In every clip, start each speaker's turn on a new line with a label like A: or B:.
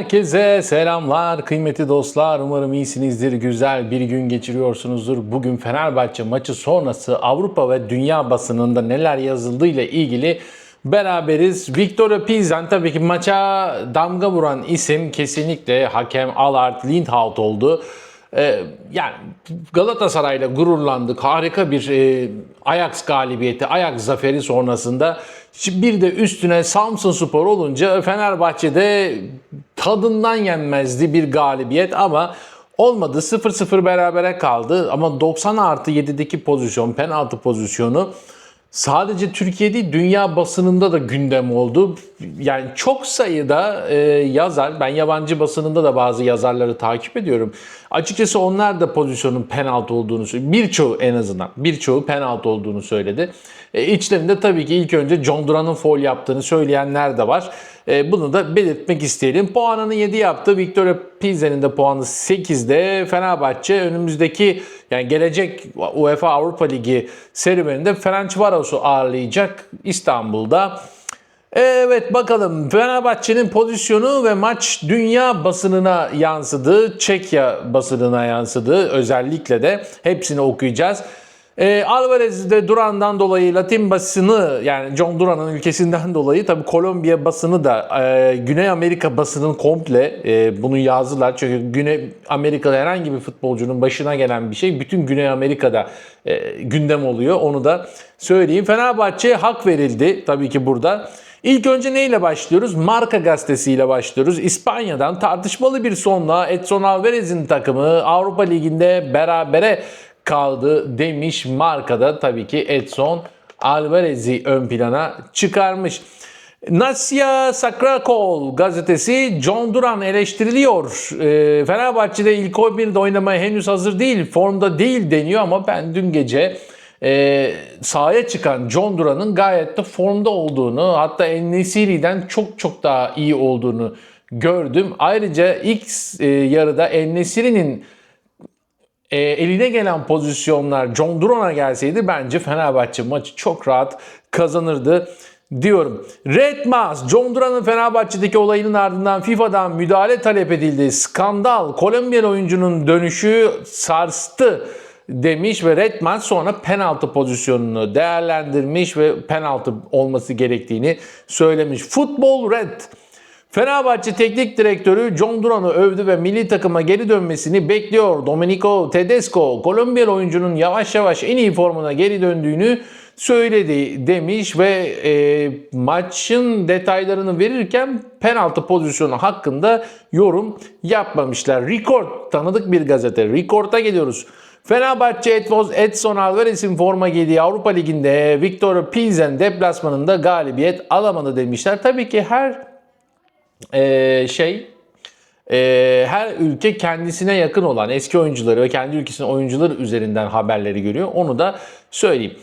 A: Herkese selamlar kıymetli dostlar. Umarım iyisinizdir, güzel bir gün geçiriyorsunuzdur. Bugün Fenerbahçe maçı sonrası Avrupa ve dünya basınında neler yazıldığı ile ilgili beraberiz. Victor Pilsen tabii ki maça damga vuran isim kesinlikle hakem Allard Lindhout oldu. Yani Galatasaray'la gururlandık. Harika bir Ajax galibiyeti, Ajax zaferi sonrasında bir de üstüne Samsunspor olunca Fenerbahçe'de tadından yenmezdi bir galibiyet ama olmadı. 0-0 berabere kaldı ama 90+7'deki pozisyon, penaltı pozisyonu sadece Türkiye değil dünya basınında da gündem oldu. Yani çok sayıda yazar, ben yabancı basınında da bazı yazarları takip ediyorum. Açıkçası onlar da pozisyonun penaltı olduğunu söyledi. Birçoğu penaltı olduğunu söyledi. İçlerinde tabii ki ilk önce John Duran'ın faul yaptığını söyleyenler de var. Bunu da belirtmek isteyelim. Puanını 7 yaptı. Victor Pilsen'in de puanı 8'de. Fenerbahçe önümüzdeki yani gelecek UEFA Avrupa Ligi serüveninde Ferencvaros'u ağırlayacak İstanbul'da. Evet bakalım Fenerbahçe'nin pozisyonu ve maç dünya basınına yansıdı. Çekya basınına yansıdı. Özellikle de hepsini okuyacağız. Alvarez de Duran'dan dolayı Latin basını yani John Duran'ın ülkesinden dolayı tabii Kolombiya basını da Güney Amerika basının komple bunu yazdılar. Çünkü Güney Amerika'da herhangi bir futbolcunun başına gelen bir şey bütün Güney Amerika'da gündem oluyor. Onu da söyleyeyim. Fenerbahçe'ye hak verildi tabii ki burada. İlk önce neyle başlıyoruz? Marca gazetesiyle başlıyoruz. İspanya'dan tartışmalı bir sonla Edson Alvarez'in takımı Avrupa Ligi'nde berabere kaldı demiş. Marka'da tabii ki Edson Alvarez'i ön plana çıkarmış. Nasya Sakrakol gazetesi John Duran eleştiriliyor. Fenerbahçe'de ilk 11'de oynamaya henüz hazır değil, formda değil deniyor ama ben dün gece sahaya çıkan John Duran'ın gayet de formda olduğunu hatta En-Nesyri'den çok daha iyi olduğunu gördüm. Ayrıca ilk yarıda En-Nesyri'nin eline gelen pozisyonlar John Duran'a gelseydi bence Fenerbahçe maçı çok rahat kazanırdı diyorum. Red Mask, John Duran'ın Fenerbahçe'deki olayının ardından FIFA'dan müdahale talep edildi. Skandal, Kolombiyalı oyuncunun dönüşü sarstı demiş ve Red Mask sonra penaltı pozisyonunu değerlendirmiş ve penaltı olması gerektiğini söylemiş. Futbol Red, Fenerbahçe Teknik Direktörü John Duran'ı övdü ve milli takıma geri dönmesini bekliyor. Domenico Tedesco, Kolombiyalı oyuncunun yavaş yavaş en iyi formuna geri döndüğünü söyledi demiş ve maçın detaylarını verirken penaltı pozisyonu hakkında yorum yapmamışlar. Record, tanıdık bir gazete. Record'a geliyoruz. Fenerbahçe Edson Alvarez'in forma giydiği Avrupa Ligi'nde Victor Pilsen deplasmanında galibiyet alamadı demişler. Tabii ki her ülke kendisine yakın olan eski oyuncuları ve kendi ülkesinin oyuncuları üzerinden haberleri görüyor. Onu da söyleyeyim.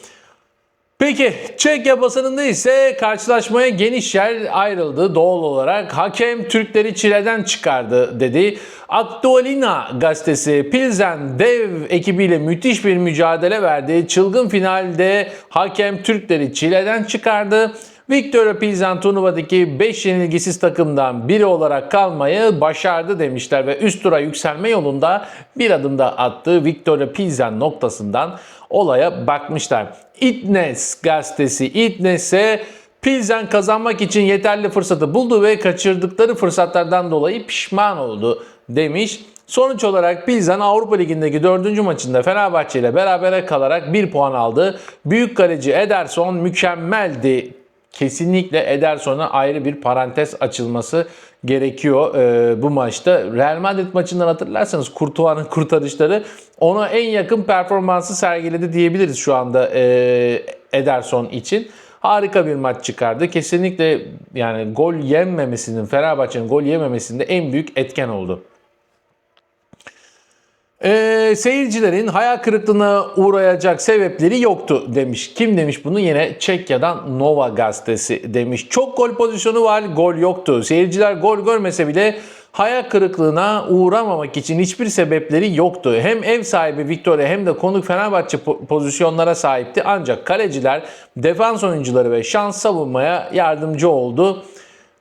A: Peki Çekya basınında ise karşılaşmaya geniş yer ayrıldı doğal olarak. Hakem Türkleri çileden çıkardı dedi. Aktualina gazetesi Pilsen dev ekibiyle müthiş bir mücadele verdi. Çılgın finalde hakem Türkleri çileden çıkardı. Victor Pilsen turnuvadaki 5 yenilgisiz takımdan biri olarak kalmayı başardı demişler ve üst tura yükselme yolunda bir adım da attı. Victor Pilsen noktasından olaya bakmışlar. İtnes gazetesi İtnes'e Pilsen kazanmak için yeterli fırsatı buldu ve kaçırdıkları fırsatlardan dolayı pişman oldu demiş. Sonuç olarak Pilsen Avrupa Ligi'ndeki 4. maçında Fenerbahçe ile berabere kalarak 1 puan aldı. Büyük kaleci Ederson mükemmeldi. Kesinlikle Ederson'a ayrı bir parantez açılması gerekiyor bu maçta. Real Madrid maçından hatırlarsanız Courtois'ın kurtarışları ona en yakın performansı sergiledi diyebiliriz şu anda Ederson için. Harika bir maç çıkardı. Kesinlikle yani Fenerbahçe'nin gol yememesinde en büyük etken oldu. Seyircilerin hayal kırıklığına uğrayacak sebepleri yoktu demiş. Kim demiş bunu? Yine Çekya'dan Nova gazetesi demiş. Çok gol pozisyonu var, gol yoktu. Seyirciler gol görmese bile hayal kırıklığına uğramamak için hiçbir sebepleri yoktu. Hem ev sahibi Victoria hem de konuk Fenerbahçe pozisyonlara sahipti. Ancak kaleciler, defans oyuncuları ve şans savunmaya yardımcı oldu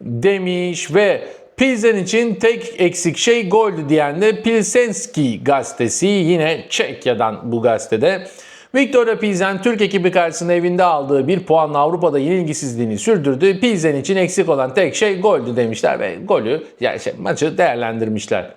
A: demiş ve Pilsen için tek eksik şey goldü diyen de Pilsenski gazetesi, yine Çekya'dan bu gazetede. Viktoria Pilsen Türk ekibi karşısında evinde aldığı bir puanla Avrupa'da yenilgisizliğini sürdürdü. Pilsen için eksik olan tek şey goldü demişler ve golü, yani maçı değerlendirmişler.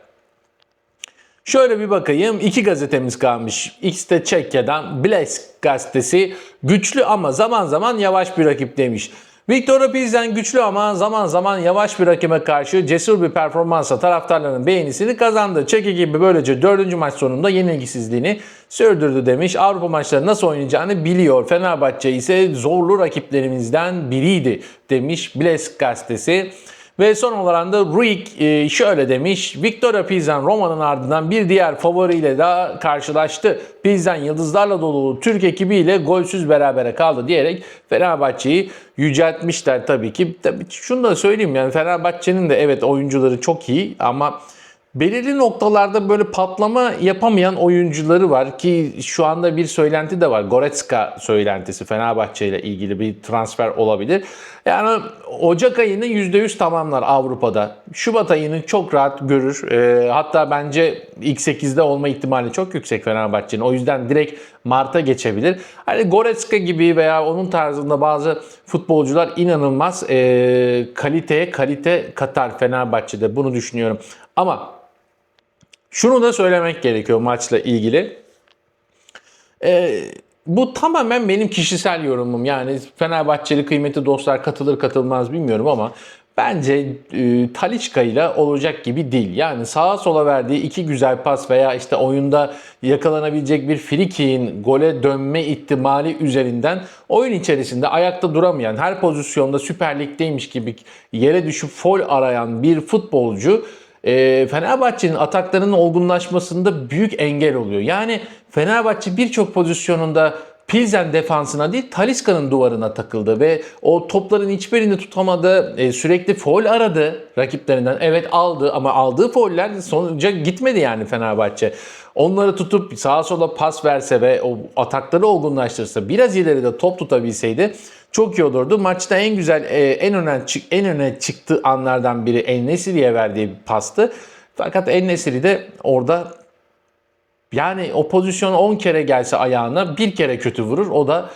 A: Şöyle bir bakayım, iki gazetemiz kalmış. X de Çekya'dan Blesk gazetesi güçlü ama zaman zaman yavaş bir rakip demiş. Viktoria Pilsen güçlü ama zaman zaman yavaş bir rakibe karşı cesur bir performansla taraftarların beğenisini kazandı. Çek ekibi böylece 4. maç sonunda yenilgisizliğini sürdürdü demiş. Avrupa maçları nasıl oynayacağını biliyor. Fenerbahçe ise zorlu rakiplerimizden biriydi demiş Blesk gazetesi. Ve son olarak da Ruik şöyle demiş. Viktoria Pilsen Roma'nın ardından bir diğer favoriyle daha karşılaştı. Pilsen yıldızlarla dolu Türk ekibiyle golsüz berabere kaldı diyerek Fenerbahçe'yi yüceltmişler tabii ki. Tabii şunu da söyleyeyim, yani Fenerbahçe'nin de evet oyuncuları çok iyi ama belirli noktalarda böyle patlama yapamayan oyuncuları var ki şu anda bir söylenti de var. Goretzka söylentisi, Fenerbahçe ile ilgili bir transfer olabilir. Yani Ocak ayını %100 tamamlar Avrupa'da. Şubat ayını çok rahat görür. Hatta bence ilk 8'de olma ihtimali çok yüksek Fenerbahçe'nin. O yüzden direkt Mart'a geçebilir. Hani Goretzka gibi veya onun tarzında bazı futbolcular inanılmaz kaliteye kalite katar Fenerbahçe'de. Bunu düşünüyorum. Ama şunu da söylemek gerekiyor maçla ilgili. Bu tamamen benim kişisel yorumum. Yani Fenerbahçeli kıymetli dostlar katılır katılmaz bilmiyorum ama bence Talisca ile olacak gibi değil. Yani sağa sola verdiği iki güzel pas veya işte oyunda yakalanabilecek bir frikiğin gole dönme ihtimali üzerinden oyun içerisinde ayakta duramayan, her pozisyonda Süper Lig'deymiş gibi yere düşüp faul arayan bir futbolcu Fenerbahçe'nin ataklarının olgunlaşmasında büyük engel oluyor. Yani Fenerbahçe birçok pozisyonunda Pilsen defansına değil Talisca'nın duvarına takıldı ve o topların hiçbirini tutamadı. Sürekli faul aradı rakiplerinden. Evet aldı ama aldığı fauller sonuca gitmedi yani Fenerbahçe. Onları tutup sağa sola pas verse ve o atakları olgunlaştırsa, biraz ileride top tutabilseydi çok iyi olurdu. Maçta en güzel, en öne çıktığı anlardan biri En-Nesyri'ye verdiği bir pastı. Fakat En-Nesyri de orada, yani o pozisyon 10 kere gelse ayağına bir kere kötü vurur. O da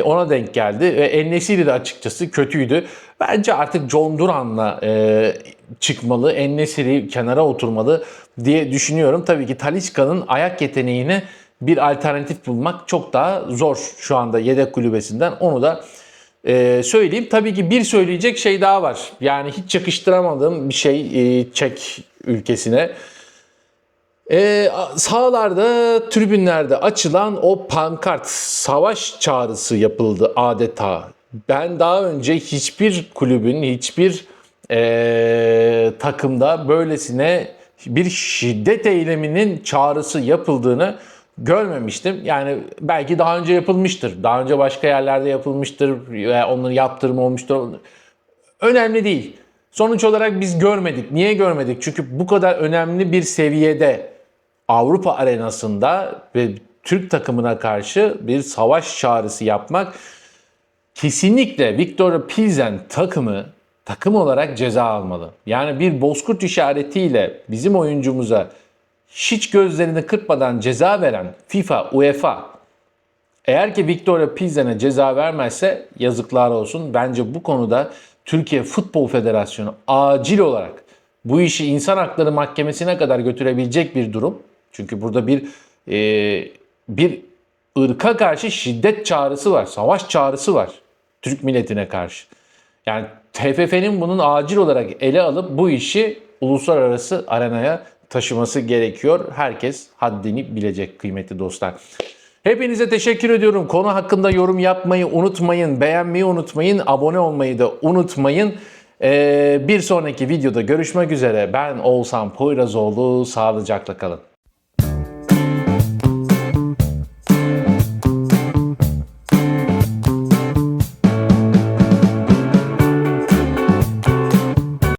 A: ona denk geldi. Ve En-Nesyri de açıkçası kötüydü. Bence artık John Duran'la çıkmalı. En-Nesyri kenara oturmalı diye düşünüyorum. Tabii ki Talisca'nın ayak yeteneğine bir alternatif bulmak çok daha zor şu anda yedek kulübesinden. Onu da söyleyeyim. Tabii ki bir söyleyecek şey daha var. Yani hiç yakıştıramadığım bir şey Çek ülkesine. Sahalarda, tribünlerde açılan o pankart, savaş çağrısı yapıldı adeta. Ben daha önce hiçbir kulübün, hiçbir takımda böylesine bir şiddet eyleminin çağrısı yapıldığını görmemiştim. Yani belki daha önce yapılmıştır. Daha önce başka yerlerde yapılmıştır veya onların yaptırımı olmuştur. Önemli değil. Sonuç olarak biz görmedik. Niye görmedik? Çünkü bu kadar önemli bir seviyede Avrupa arenasında ve Türk takımına karşı bir savaş çağrısı yapmak, kesinlikle Viktoria Pilsen takım olarak ceza almalı. Yani bir bozkurt işaretiyle bizim oyuncumuza hiç gözlerini kırpmadan ceza veren FIFA, UEFA, eğer ki Viktoria Pilsen'e ceza vermezse yazıklar olsun. Bence bu konuda Türkiye Futbol Federasyonu acil olarak bu işi İnsan Hakları Mahkemesi'ne kadar götürebilecek bir durum. Çünkü burada bir ırka karşı şiddet çağrısı var, savaş çağrısı var Türk milletine karşı. Yani TFF'nin bunun acil olarak ele alıp bu işi uluslararası arenaya taşıması gerekiyor. Herkes haddini bilecek kıymetli dostlar. Hepinize teşekkür ediyorum. Konu hakkında yorum yapmayı unutmayın, beğenmeyi unutmayın, abone olmayı da unutmayın. Bir sonraki videoda görüşmek üzere. Ben Oğuzhan Poyrazoğlu. Sağlıcakla kalın.